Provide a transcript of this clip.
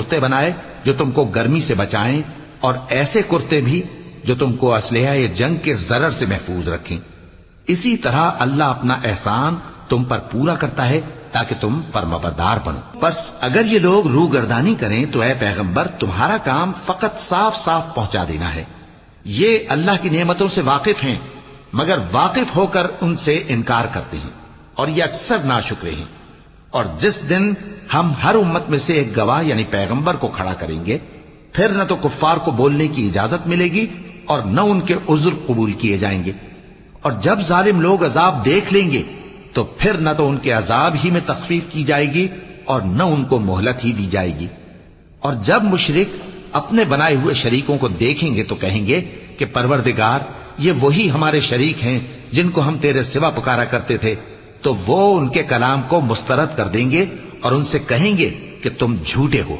کرتے بنائے جو تم کو گرمی سے بچائیں، اور ایسے کرتے بھی جو تم کو اسلحہ جنگ کے ضرر سے محفوظ رکھیں۔ اسی طرح اللہ اپنا احسان تم پر پورا کرتا ہے تاکہ تم فرمانبردار بنو۔ بس اگر یہ لوگ روگردانی کریں تو اے پیغمبر تمہارا کام فقط صاف صاف پہنچا دینا ہے۔ یہ اللہ کی نعمتوں سے واقف ہیں مگر واقف ہو کر ان سے انکار کرتے ہیں، اور یہ اکثر ناشکرے ہیں۔ اور جس دن ہم ہر امت میں سے ایک گواہ یعنی پیغمبر کو کھڑا کریں گے، پھر نہ تو کفار کو بولنے کی اجازت ملے گی اور نہ ان کے عذر قبول کیے جائیں گے۔ اور جب ظالم لوگ عذاب دیکھ لیں گے تو پھر نہ تو ان کے عذاب ہی میں تخفیف کی جائے گی اور نہ ان کو مہلت ہی دی جائے گی۔ اور جب مشرک اپنے بنائے ہوئے شریکوں کو دیکھیں گے تو کہیں گے کہ پروردگار، یہ وہی ہمارے شریک ہیں جن کو ہم تیرے سوا پکارا کرتے تھے۔ تو وہ ان کے کلام کو مسترد کر دیں گے اور ان سے کہیں گے کہ تم جھوٹے ہو۔